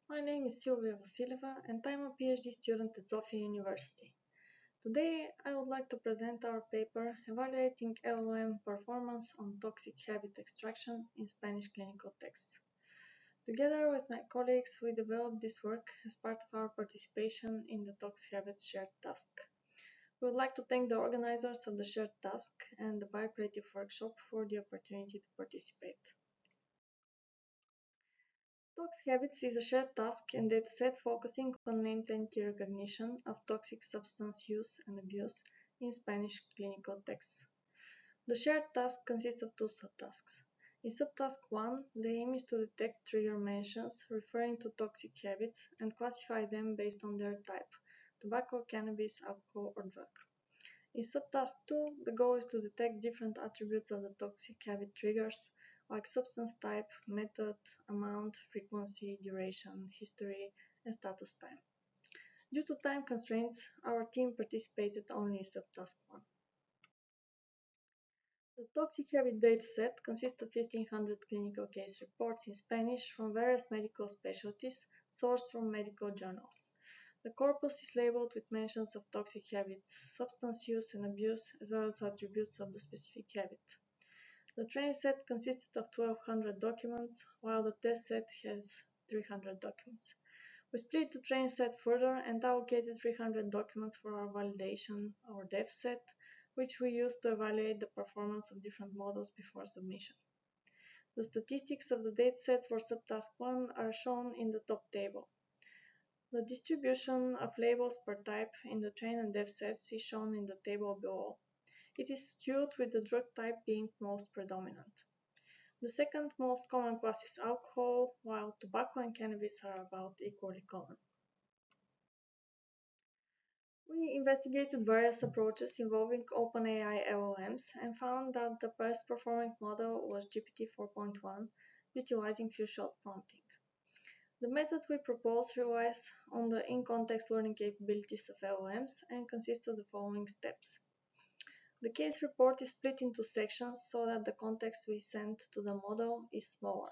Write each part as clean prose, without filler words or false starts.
My name is Silvia Vasileva and I'm a PhD student at Sofia University. Today I would like to present our paper evaluating LLM performance on toxic habit extraction in Spanish clinical texts. Together with my colleagues, we developed this work as part of our participation in the Tox Habits shared task. We would like to thank the organizers of the shared task and the Biocreative workshop for the opportunity to participate. Tox Habits is a shared task and dataset focusing on named entity recognition of toxic substance use and abuse in Spanish clinical texts. The shared task consists of two subtasks. In subtask 1, the aim is to detect trigger mentions referring to toxic habits and classify them based on their type: tobacco, cannabis, alcohol, or drug. In subtask 2, the goal is to detect different attributes of the toxic habit triggers, like substance type, method, amount, frequency, duration, history, and status time. Due to time constraints, our team participated only in subtask 1. The toxic habit dataset consists of 1500 clinical case reports in Spanish from various medical specialties sourced from medical journals. The corpus is labeled with mentions of toxic habits, substance use and abuse, as well as attributes of the specific habit. The train set consisted of 1200 documents, while the test set has 300 documents. We split the train set further and allocated 300 documents for our validation, our dev set, which we used to evaluate the performance of different models before submission. The statistics of the dataset for subtask 1 are shown in the top table. The distribution of labels per type in the train and dev sets is shown in the table below. It is skewed with the drug type being most predominant. The second most common class is alcohol, while tobacco and cannabis are about equally common. We investigated various approaches involving OpenAI LLMs and found that the best performing model was GPT 4.1, utilizing few-shot prompting. The method we propose relies on the in-context learning capabilities of LLMs and consists of the following steps. The case report is split into sections so that the context we send to the model is smaller.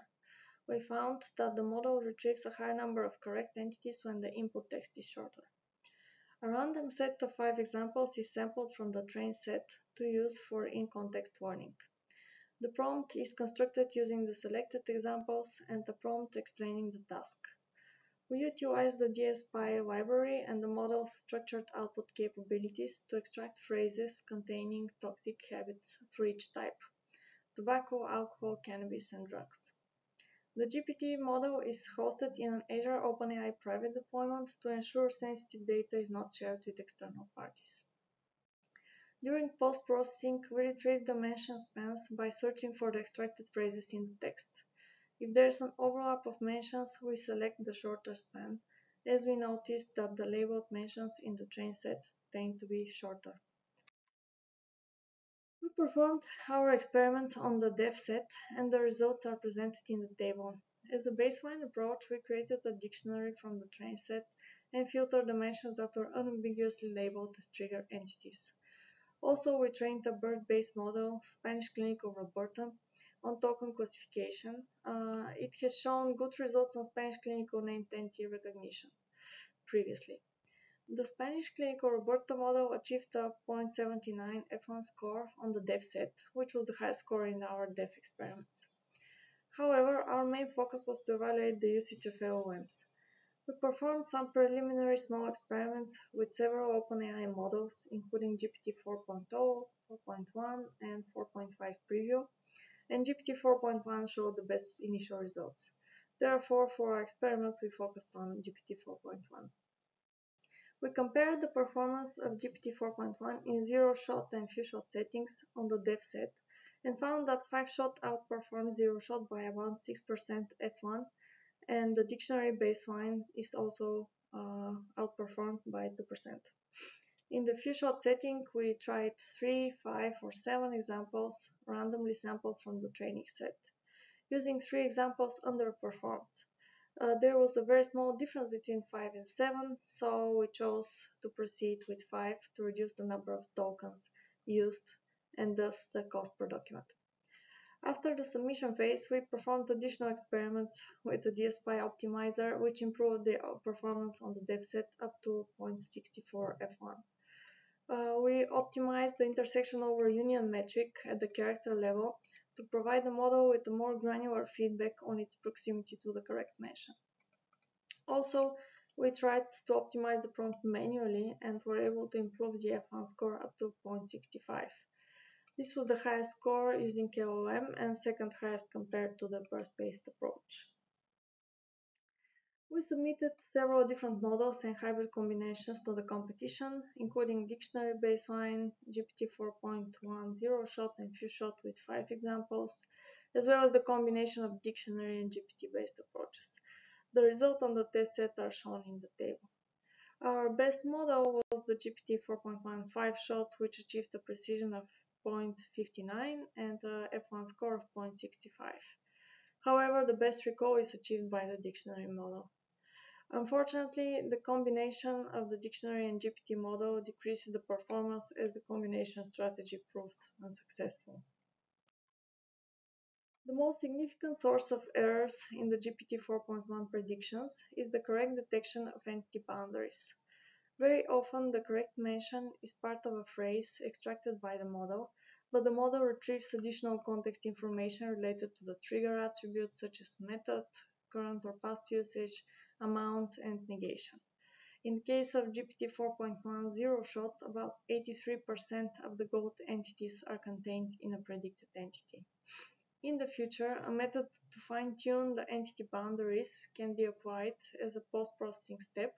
We found that the model retrieves a higher number of correct entities when the input text is shorter. A random set of 5 examples is sampled from the train set to use for in-context learning. The prompt is constructed using the selected examples and the prompt explaining the task. We utilize the DSPy library and the model's structured output capabilities to extract phrases containing toxic habits for each type: tobacco, alcohol, cannabis, and drugs. The GPT model is hosted in an Azure OpenAI private deployment to ensure sensitive data is not shared with external parties. During post-processing, we retrieve the mention spans by searching for the extracted phrases in the text. If there is an overlap of mentions, we select the shorter span, as we noticed that the labeled mentions in the train set tend to be shorter. We performed our experiments on the dev set, and the results are presented in the table. As a baseline approach, we created a dictionary from the train set and filtered the mentions that were unambiguously labeled as trigger entities. Also, we trained a BERT-based model, Spanish Clinical Roberta, on token classification. It has shown good results on Spanish clinical named entity recognition previously. The Spanish clinical Roberta model achieved a 0.79 F1 score on the dev set, which was the highest score in our dev experiments. However, our main focus was to evaluate the usage of LLMs. We performed some preliminary small experiments with several OpenAI models, including GPT 4.0, 4.1, and 4.5 preview, and GPT 4.1 showed the best initial results. Therefore, for our experiments, we focused on GPT 4.1. We compared the performance of GPT 4.1 in zero-shot and few-shot settings on the dev set and found that 5-shot outperforms zero-shot by about 6% F1, and the dictionary baseline is also outperformed by 2%. In the few-shot setting, we tried 3, 5, or 7 examples randomly sampled from the training set. Using 3 examples underperformed. There was a very small difference between 5 and 7, so we chose to proceed with 5 to reduce the number of tokens used and thus the cost per document. After the submission phase, we performed additional experiments with the DSPy optimizer, which improved the performance on the dev set up to 0.64 f1. We optimized the intersection over union metric at the character level to provide the model with a more granular feedback on its proximity to the correct mention. Also, we tried to optimize the prompt manually and were able to improve the F1 score up to 0.65. This was the highest score using KOM and second highest compared to the burst-based approach. We submitted several different models and hybrid combinations to the competition, including dictionary baseline, GPT 4.10 shot and few shot with 5 examples, as well as the combination of dictionary and GPT-based approaches. The results on the test set are shown in the table. Our best model was the GPT 4.15 shot, which achieved a precision of 0.59 and a F1 score of 0.65. However, the best recall is achieved by the dictionary model. Unfortunately, the combination of the dictionary and GPT model decreases the performance as the combination strategy proved unsuccessful. The most significant source of errors in the GPT 4.1 predictions is the correct detection of entity boundaries. Very often, the correct mention is part of a phrase extracted by the model, but the model retrieves additional context information related to the trigger attributes such as method, current or past usage, amount, and negation. In the case of GPT 4.10 shot, about 83% of the gold entities are contained in a predicted entity. In the future, a method to fine-tune the entity boundaries can be applied as a post-processing step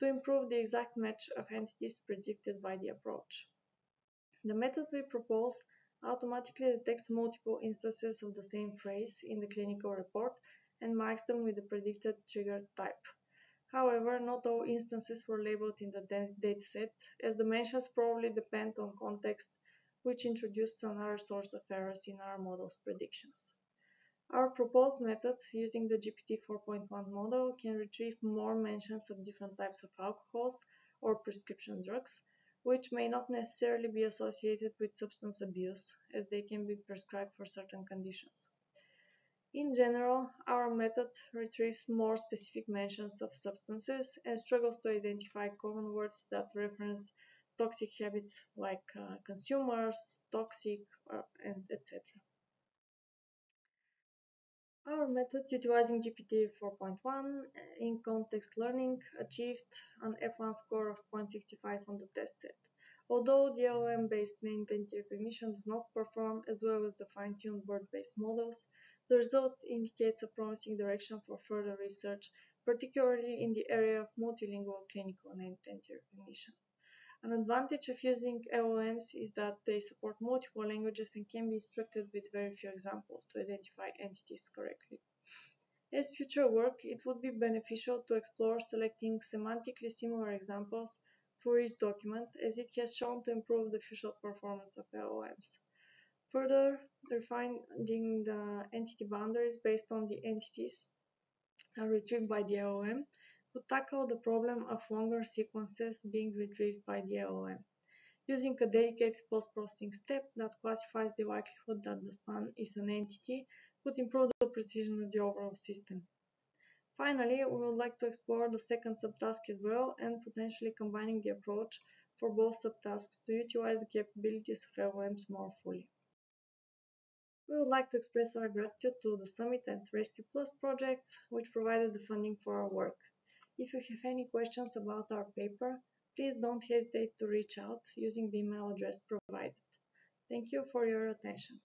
to improve the exact match of entities predicted by the approach. The method we propose automatically detects multiple instances of the same phrase in the clinical report and marks them with the predicted trigger type. However, not all instances were labeled in the dataset, as the mentions probably depend on context, which introduced another source of errors in our model's predictions. Our proposed method, using the GPT 4.1 model, can retrieve more mentions of different types of alcohols or prescription drugs, which may not necessarily be associated with substance abuse, as they can be prescribed for certain conditions. In general, our method retrieves more specific mentions of substances and struggles to identify common words that reference toxic habits like consumers, toxic, and etc. Our method, utilizing GPT 4.1 in context learning, achieved an F1 score of 0.65 on the test set. Although the LLM-based named entity recognition does not perform as well as the fine-tuned word-based models, the result indicates a promising direction for further research, particularly in the area of multilingual clinical named entity recognition. An advantage of using LLMs is that they support multiple languages and can be instructed with very few examples to identify entities correctly. As future work, it would be beneficial to explore selecting semantically similar examples for each document, as it has shown to improve the future performance of LLMs. Further, refining the entity boundaries based on the entities retrieved by the LLM could tackle the problem of longer sequences being retrieved by the LLM. Using a dedicated post-processing step that classifies the likelihood that the span is an entity could improve the precision of the overall system. Finally, we would like to explore the second subtask as well and potentially combining the approach for both subtasks to utilize the capabilities of LLMs more fully. We would like to express our gratitude to the Summit and Rescue Plus projects, which provided the funding for our work. If you have any questions about our paper, please don't hesitate to reach out using the email address provided. Thank you for your attention.